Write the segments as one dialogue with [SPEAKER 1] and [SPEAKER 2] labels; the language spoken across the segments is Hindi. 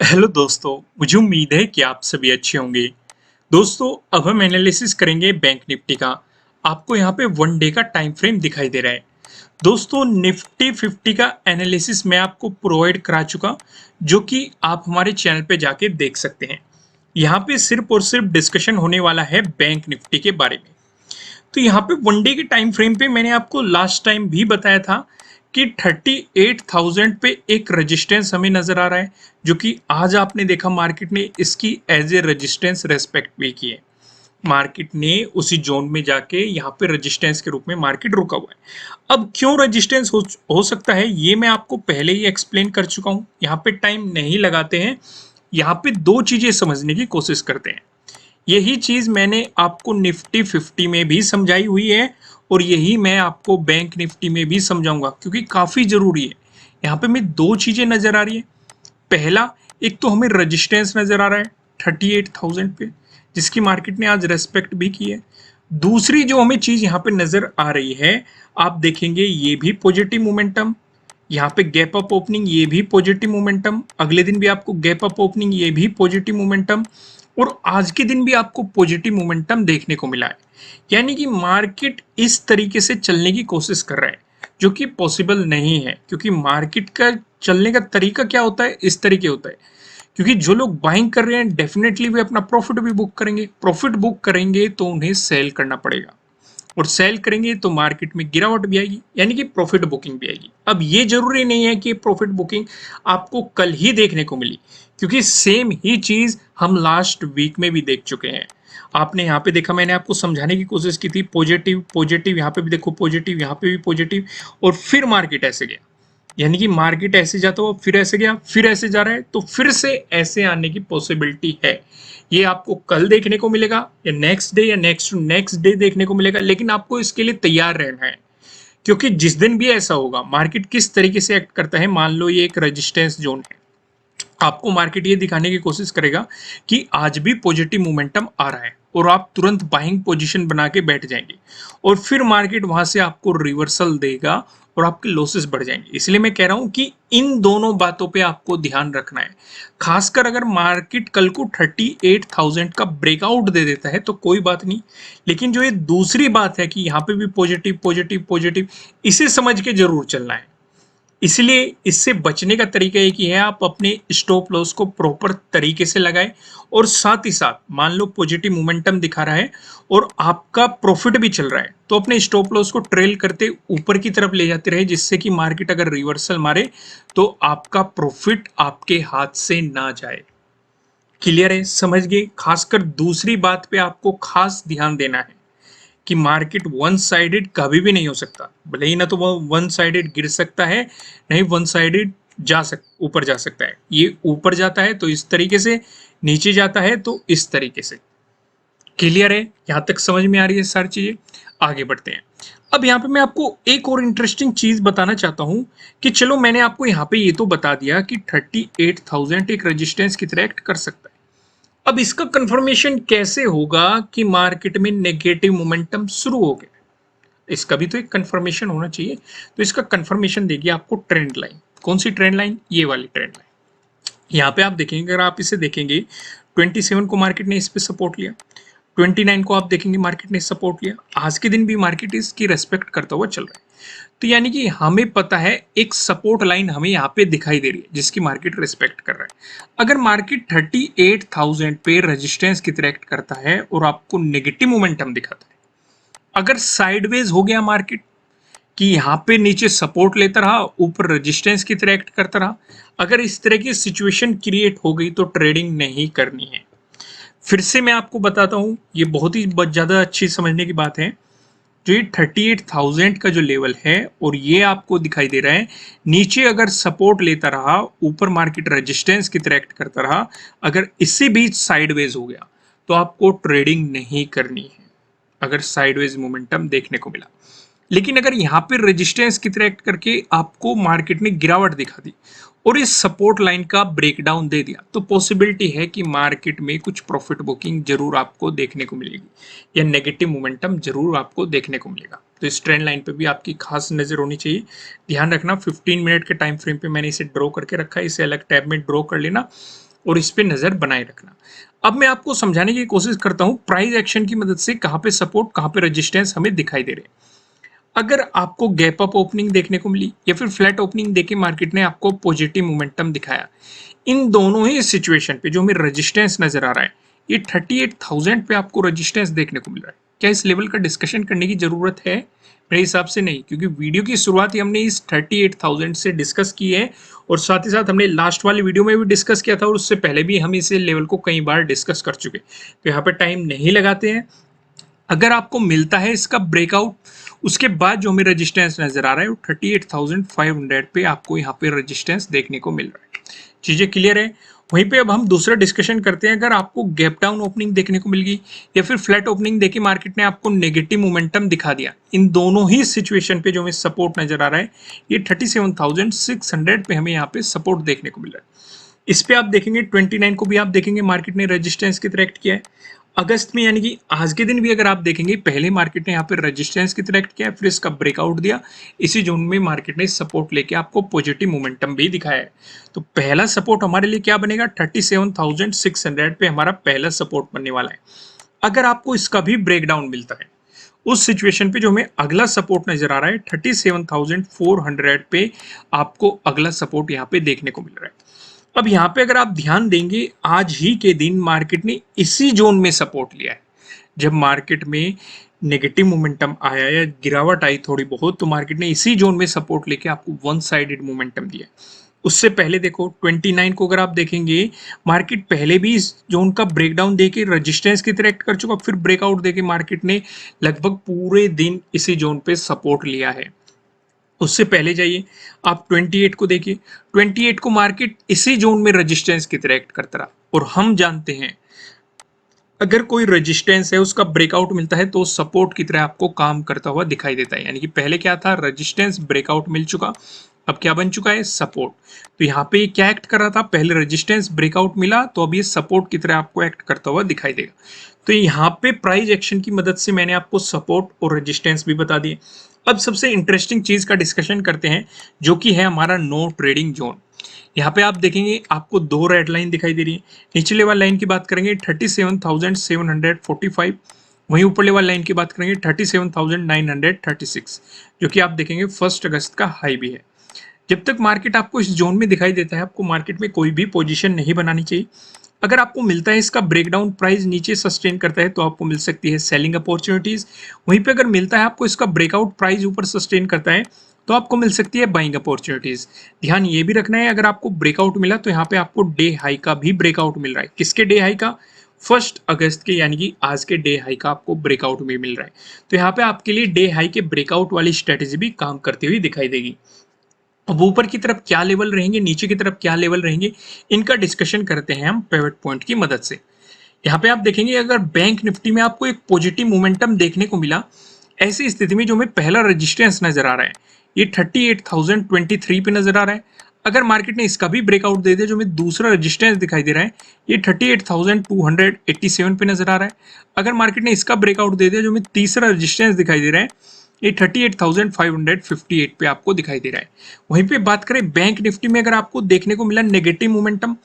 [SPEAKER 1] हेलो दोस्तों, मुझे उम्मीद है कि आप सभी अच्छे होंगे। दोस्तों, अब हम एनालिसिस करेंगे बैंक निफ्टी का। आपको यहाँ पे वन डे का टाइम फ्रेम दिखाई दे रहा है। दोस्तों, निफ्टी 50 का एनालिसिस मैं आपको प्रोवाइड करा चुका, जो कि आप हमारे चैनल पे जाके देख सकते हैं। यहाँ पे सिर्फ और सिर्फ डिस्कशन होने वाला है बैंक निफ्टी के बारे में। तो यहाँ पे वन डे के टाइम फ्रेम पे मैंने आपको लास्ट टाइम भी बताया था कि 38,000 पे एक रेजिस्टेंस हमें नजर आ रहा है, जो कि आज आपने देखा मार्केट ने इसकी एज ए रेजिस्टेंस रेस्पेक्ट भी की है। मार्केट ने उसी जोन में जाके यहाँ पे रेजिस्टेंस के रूप में मार्केट रुका हुआ है। अब क्यों रेजिस्टेंस हो सकता है, ये मैं आपको पहले ही एक्सप्लेन कर चुका हूँ। यहाँ पे टाइम नहीं लगाते हैं, यहाँ पे दो चीजें समझने की कोशिश करते हैं। यही चीज मैंने आपको निफ्टी 50 में भी समझाई हुई है और यही मैं आपको बैंक निफ्टी में भी समझाऊंगा, क्योंकि काफी जरूरी है। यहाँ पे मैं दो चीजें नजर आ रही है। पहला, एक तो हमें रेजिस्टेंस नजर आ रहा है 38,000 पे, जिसकी मार्केट ने आज रेस्पेक्ट भी की है। दूसरी जो हमें चीज यहाँ पे नजर आ रही है, आप देखेंगे ये भी पॉजिटिव मोमेंटम। यहाँ पे गैप अप ओपनिंग, ये भी पॉजिटिव मोमेंटम। अगले दिन भी आपको गैप अप ओपनिंग, ये भी पॉजिटिव मोमेंटम। और आज के दिन भी आपको पॉजिटिव मोमेंटम देखने को मिला है। यानी कि मार्केट इस तरीके से चलने की कोशिश कर रहा है, जो कि पॉसिबल नहीं है, क्योंकि मार्केट का चलने का तरीका क्या होता है, इस तरीके होता है। क्योंकि जो लोग बाइंग कर रहे हैं डेफिनेटली वे अपना प्रॉफिट भी बुक करेंगे, प्रॉफिट बुक करेंगे तो उन्हें सेल करना पड़ेगा, और सेल करेंगे तो मार्केट में गिरावट भी आएगी, यानी कि प्रॉफिट बुकिंग भी आएगी। अब ये जरूरी नहीं है कि प्रॉफिट बुकिंग आपको कल ही देखने को मिली, क्योंकि सेम ही चीज हम लास्ट वीक में भी देख चुके हैं। आपने यहाँ पे देखा, मैंने आपको समझाने की कोशिश की थी, पॉजिटिव पॉजिटिव, यहाँ पे भी देखो पॉजिटिव, यहाँ पे भी पॉजिटिव, और फिर मार्केट ऐसे गया। यानी कि मार्केट ऐसे जाता हुआ फिर ऐसे गया, फिर ऐसे जा रहा है, तो फिर से ऐसे आने की पॉसिबिलिटी है। ये आपको कल देखने को मिलेगा, या नेक्स्ट डे, या नेक्स्ट टू नेक्स्ट डे देखने को मिलेगा, लेकिन आपको इसके लिए तैयार रहना है। क्योंकि जिस दिन भी ऐसा होगा, मार्केट किस तरीके से एक्ट करता है, मान लो ये एक रेजिस्टेंस जोन है, आपको मार्केट ये दिखाने की कोशिश करेगा कि आज भी पॉजिटिव मोमेंटम आ रहा है, और आप तुरंत बाइंग पोजीशन बना के बैठ जाएंगे, और फिर मार्केट वहां से आपको रिवर्सल देगा और आपके लॉसेस बढ़ जाएंगे। इसलिए मैं कह रहा हूं कि इन दोनों बातों पे आपको ध्यान रखना है। खासकर अगर मार्केट कल को 38,000 का ब्रेकआउट दे देता है तो कोई बात नहीं, लेकिन जो ये दूसरी बात है कि यहाँ पे भी पॉजिटिव पॉजिटिव पॉजिटिव, इसे समझ के जरूर चलना है। इसलिए इससे बचने का तरीका एक ही है, आप अपने स्टॉप लॉस को प्रॉपर तरीके से लगाएं, और साथ ही साथ मान लो पॉजिटिव मोमेंटम दिखा रहा है और आपका प्रॉफिट भी चल रहा है, तो अपने स्टॉप लॉस को ट्रेल करते ऊपर की तरफ ले जाते रहे, जिससे कि मार्केट अगर रिवर्सल मारे तो आपका प्रॉफिट आपके हाथ से ना जाए। क्लियर है, समझ गए। खासकर दूसरी बात पे आपको खास ध्यान देना है कि मार्केट वन साइडेड कभी भी नहीं हो सकता। भले ही ना तो वो वन साइडेड गिर सकता है, नहीं वन साइडेड ऊपर जा सकता है। ये ऊपर जाता है तो इस तरीके से, नीचे जाता है तो इस तरीके से। क्लियर है, यहां तक समझ में आ रही है सारी चीजें। आगे बढ़ते हैं। अब यहाँ पे मैं आपको एक और इंटरेस्टिंग चीज बताना चाहता हूं कि चलो मैंने आपको यहाँ पे ये तो बता दिया कि 38,000 एक रेजिस्टेंस की तरह एक्ट कर सकता है। अब इसका कंफर्मेशन कैसे होगा कि मार्केट में नेगेटिव मोमेंटम शुरू हो गया। इसका भी तो एक कंफर्मेशन होना चाहिए। तो इसका कंफर्मेशन देगी आपको ट्रेंड लाइन। कौन सी ट्रेंड लाइन? ये वाली ट्रेंड लाइन। यहाँ पे आप देखेंगे, अगर आप इसे देखेंगे, 27 को मार्केट ने इस पे सपोर्ट लिया, 29 को आप देखेंगे मार्केट ने सपोर्ट लिया। आज के दिन भी मार्केट इसकी रेस्पेक्ट करता हुआ चल रहा है। तो यानी कि हमें पता है एक सपोर्ट लाइन हमें यहाँ पे दिखाई दे रही है, जिसकी मार्केट रिस्पेक्ट कर रहा है। अगर मार्केट 38,000 पे रेजिस्टेंस की तरह एक्ट करता है और आपको नेगेटिव मोमेंटम दिखाता है, अगर साइडवेज हो गया मार्केट कि यहाँ पे नीचे सपोर्ट लेता रहा, ऊपर रेजिस्टेंस की तरह एक्ट करता रहा, अगर इस तरह की सिचुएशन क्रिएट हो गई तो ट्रेडिंग नहीं करनी है। फिर से मैं आपको बताता हूँ, ये बहुत ही ज्यादा अच्छी समझने की बात है। जो ये 38,000 का जो लेवल है और ये आपको दिखाई दे रहा है, नीचे अगर सपोर्ट लेता रहा, ऊपर मार्केट रेजिस्टेंस की तरह एक्ट करता रहा, अगर इससे बीच साइडवेज हो गया तो आपको ट्रेडिंग नहीं करनी है, अगर साइडवेज मोमेंटम देखने को मिला। लेकिन अगर यहाँ पे रेजिस्टेंस की तरह एक्ट करके आपको मार्केट ने गिरावट दिखा दी और इस सपोर्ट लाइन का ब्रेकडाउन दे दिया, तो पॉसिबिलिटी है कि मार्केट में कुछ प्रॉफिट बुकिंग जरूर आपको देखने को मिलेगी, या नेगेटिव मोमेंटम जरूर आपको देखने को मिलेगा। तो इस ट्रेंड लाइन पे भी आपकी खास नजर होनी चाहिए। ध्यान रखना, 15 मिनट के टाइम फ्रेम पे मैंने इसे ड्रॉ करके रखा है, इसे अलग टैब में ड्रॉ कर लेना, और इस पे नज़र बनाए रखना। अब मैं आपको समझाने की कोशिश करता हूँ प्राइस एक्शन की मदद से कहाँ पे सपोर्ट, कहाँ पे रेजिस्टेंस हमें दिखाई दे रहे हैं। अगर आपको गैप अप ओपनिंग देखने को मिली या फिर फ्लैट ओपनिंग देके मार्केट ने आपको पॉजिटिव मोमेंटम दिखाया, इन दोनों ही सिचुएशन पे जो हमें रेजिस्टेंस नजर आ रहा है, ये 38,000 पे आपको रेजिस्टेंस देखने को मिल रहा है। क्या इस लेवल का डिस्कशन करने की जरूरत है? मेरे हिसाब से नहीं, क्योंकि वीडियो की शुरुआत ही हमने इस 38,000 से डिस्कस की है और साथ ही साथ हमने लास्ट वाली वीडियो में भी डिस्कस किया था और उससे पहले भी हम इस लेवल को कई बार डिस्कस कर चुके। तो यहाँ पे टाइम नहीं लगाते हैं। अगर आपको मिलता है इसका ब्रेकआउट, उसके बाद जो हमें रेजिस्टेंस नजर आ रहा है वो 38,500 पे आपको यहाँ पे रेजिस्टेंस देखने को मिल रहा है। चीजें क्लियर है? वहीं पे अब हम दूसरा डिस्कशन करते हैं। अगर आपको गैप डाउन ओपनिंग देखने को मिल गई या फिर फ्लैट ओपनिंग देखी मार्केट ने आपको नेगेटिव मोमेंटम दिखा दिया, इन दोनों ही सिचुएशन पे जो हमें सपोर्ट नजर आ रहा है, ये 37,600 पे हमें यहाँ पे सपोर्ट देखने को मिल रहा है। इस पे आप देखेंगे 29 को भी आप देखेंगे मार्केट ने रेजिस्टेंस की तरह एक्ट किया है। अगस्त में यानी कि आज के दिन भी अगर आप देखेंगे, पहले मार्केट ने यहाँ पे रेजिस्टेंस की तरह एक्ट किया है, फिर इसका ब्रेकआउट दिया, इसी जोन में मार्केट ने सपोर्ट लेके आपको पॉजिटिव मोमेंटम भी दिखाया है। तो पहला सपोर्ट हमारे लिए क्या बनेगा? 37,600 पे हमारा पहला सपोर्ट बनने वाला है। अगर आपको इसका भी ब्रेकडाउन मिलता है, उस सिचुएशन पे जो हमें अगला सपोर्ट नजर आ रहा है 37,400 पे आपको अगला सपोर्ट यहाँ पे देखने को मिल रहा है। अब यहाँ पे अगर आप ध्यान देंगे, आज ही के दिन मार्केट ने इसी जोन में सपोर्ट लिया है। जब मार्केट में नेगेटिव मोमेंटम आया या गिरावट आई थोड़ी बहुत, तो मार्केट ने इसी जोन में सपोर्ट लेके आपको वन साइडेड मोमेंटम दिया। उससे पहले देखो 29 को अगर आप देखेंगे, मार्केट पहले भी इस जोन का ब्रेकडाउन देके रेजिस्टेंस की तरह एक्ट कर चुका, फिर ब्रेकआउट देके मार्केट ने लगभग पूरे दिन इसी जोन पे सपोर्ट लिया है। उससे पहले जाइए, आप 28 को देखिए, 28 को मार्केट इसी जोन में रेजिस्टेंस की तरह एक्ट करता रहा और हम जानते हैं अगर कोई रेजिस्टेंस है उसका ब्रेकआउट मिलता है तो सपोर्ट की तरह आपको काम करता हुआ दिखाई देता है। यानी कि पहले क्या था? रेजिस्टेंस, ब्रेकआउट मिल चुका, अब क्या बन चुका है? सपोर्ट। तो यहाँ पे क्या एक्ट कर रहा था? पहले रेजिस्टेंस, ब्रेकआउट मिला, तो अब ये सपोर्ट की तरह आपको एक्ट करता हुआ दिखाई देगा। तो यहाँ पे प्राइस एक्शन की मदद से मैंने आपको सपोर्ट और रेजिस्टेंस भी बता दिए। अब सबसे इंटरेस्टिंग चीज का डिस्कशन करते हैं, जो कि है हमारा नो ट्रेडिंग जोन। यहाँ पे आप देखेंगे आपको दो रेड लाइन दिखाई दे रही है। निचले वाली लाइन की बात करेंगे 37,745, वहीं ऊपरले वाली लाइन की बात करेंगे 37,936, जो कि आप देखेंगे 1 अगस्त का हाई भी है। जब तक मार्केट आपको इस जोन में दिखाई देता है, आपको मार्केट में कोई भी पोजीशन नहीं बनानी चाहिए। अगर आपको मिलता है इसका ब्रेकडाउन, प्राइस नीचे सस्टेन करता है, तो आपको मिल सकती है सेलिंग अपॉर्चुनिटीज। वहीं पे अगर मिलता है आपको इसका ब्रेकआउट, प्राइस ऊपर सस्टेन करता है, तो आपको मिल सकती है बाइंग अपॉर्चुनिटीज। ध्यान ये भी रखना है, अगर आपको ब्रेकआउट मिला तो यहाँ पे आपको डे हाई का भी ब्रेकआउट मिल रहा है। किसके डे हाई का? 1 अगस्त के, यानी कि आज के डे हाई का आपको ब्रेकआउट भी मिल रहा है। तो यहाँ पे आपके लिए डे हाई के ब्रेकआउट वाली स्ट्रेटेजी भी काम करती हुई दिखाई देगी। अब ऊपर की तरफ क्या लेवल रहेंगे, नीचे की तरफ क्या लेवल रहेंगे, इनका डिस्कशन करते हैं हम पिवट पॉइंट की मदद से। यहाँ पे आप देखेंगे अगर बैंक निफ्टी में आपको एक पॉजिटिव मोमेंटम देखने को मिला, ऐसी स्थिति में जो हमें पहला रेजिस्टेंस नजर आ रहा है, ये 38,023 पे नजर आ रहा है। अगर मार्केट ने इसका भी ब्रेकआउट दे दिया, जो हमें दूसरा रेजिस्टेंस दिखाई दे रहा है, ये 38,287 पे नजर आ रहा है। अगर मार्केट ने इसका ब्रेकआउट दे दिया, जो हमें तीसरा रेजिस्टेंस दिखाई दे रहा है, ये 38,558 पे आपको दिखाई दे रहा है। वहीं पे बात करें बैंक निफ्टी में, अगर आपको देखने को मिला नेगेटिव मोमेंटम,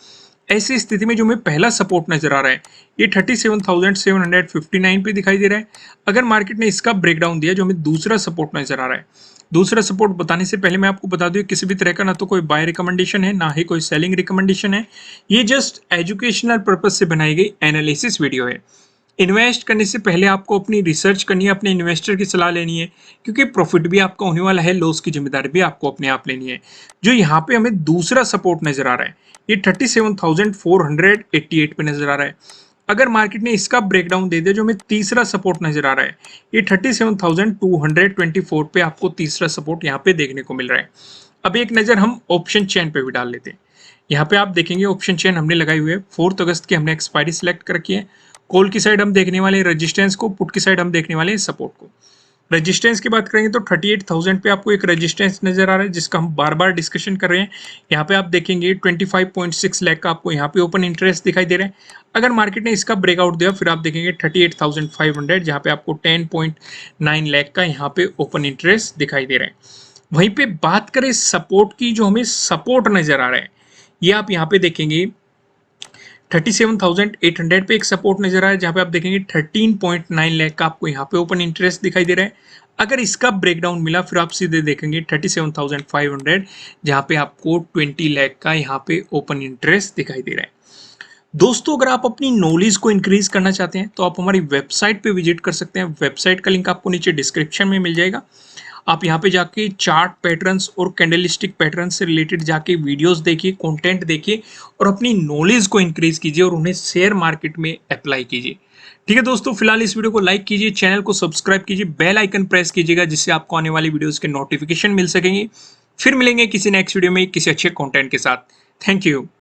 [SPEAKER 1] ऐसी स्थिति में जो हमें पहला सपोर्ट नजर आ रहा है, ये 37,759 पे दिखाई दे रहा है। अगर मार्केट ने इसका ब्रेकडाउन दिया, जो हमें दूसरा सपोर्ट नजर आ रहा है, दूसरा सपोर्ट बताने से पहले मैं आपको बता दूं, किसी भी तरह का ना तो कोई बाय रिकमेंडेशन है, ना ही कोई सेलिंग रिकमेंडेशन है। ये जस्ट एजुकेशनल पर्पज से बनाई गई एनालिसिस वीडियो है। इन्वेस्ट करने से पहले आपको अपनी रिसर्च करनी है, अपने इन्वेस्टर की सलाह लेनी है, क्योंकि प्रॉफिट भी आपका होने वाला है, लॉस की जिम्मेदारी भी आपको अपने आप लेनी है। जो यहाँ पे हमें दूसरा सपोर्ट नजर आ रहा है, ये 37,488 पे नजर आ रहा है। अगर मार्केट ने इसका ब्रेकडाउन दे दिया, जो हमें तीसरा सपोर्ट नजर आ रहा है, ये 37,224 पे आपको तीसरा सपोर्ट यहाँ पे देखने को मिल रहा है। अब एक नजर हम ऑप्शन चेन पे भी डाल लेते हैं। यहाँ पे आप देखेंगे ऑप्शन चेन हमने लगाई हुई है, 4 अगस्त की हमने एक्सपायरी सिलेक्ट कर रखी है। कॉल की साइड हम देखने वाले रेजिस्टेंस को, पुट की साइड हम देखने वाले सपोर्ट को। रेजिस्टेंस की बात करेंगे तो 38,000 पे आपको एक रेजिस्टेंस नजर आ रहा है, जिसका हम बार बार डिस्कशन कर रहे हैं। यहाँ पे आप देखेंगे 25.6 लाख का आपको यहाँ पे ओपन इंटरेस्ट दिखाई दे रहा है। अगर मार्केट ने इसका ब्रेकआउट दिया, फिर आप देखेंगे 38,500, जहाँ पे आपको 10.9 लाख का यहाँ पे ओपन इंटरेस्ट दिखाई दे रहा है। वहीं पे बात करें सपोर्ट की, जो हमें सपोर्ट नजर आ रहा है, ये आप यहाँ पे देखेंगे 37,800 पे एक सपोर्ट नजर आ रहा है जहां पे आप देखेंगे 13.9 लाख का आपको यहाँ पे ओपन इंटरेस्ट दिखाई दे रहा है। अगर इसका ब्रेकडाउन मिला फिर आप सीधे देखेंगे 37,500 जहां पे आपको 20 लाख का यहाँ पे ओपन इंटरेस्ट दिखाई दे रहा है। दोस्तों अगर आप अपनी नॉलेज को इंक्रीज करना चाहते हैं तो आप हमारी वेबसाइट पे विजिट कर सकते हैं। वेबसाइट का लिंक आपको नीचे डिस्क्रिप्शन में मिल जाएगा। आप यहाँ पे जाके चार्ट पैटर्न्स और कैंडलस्टिक पैटर्न से रिलेटेड जाके वीडियोस देखिए, कंटेंट देखिए और अपनी नॉलेज को इंक्रीज कीजिए और उन्हें शेयर मार्केट में अप्लाई कीजिए। ठीक है दोस्तों, फिलहाल इस वीडियो को लाइक कीजिए, चैनल को सब्सक्राइब कीजिए, बेल आइकन प्रेस कीजिएगा जिससे आपको आने वाली वीडियोस के नोटिफिकेशन मिल सकेंगे। फिर मिलेंगे किसी नेक्स्ट वीडियो में किसी अच्छे कंटेंट के साथ। Thank you.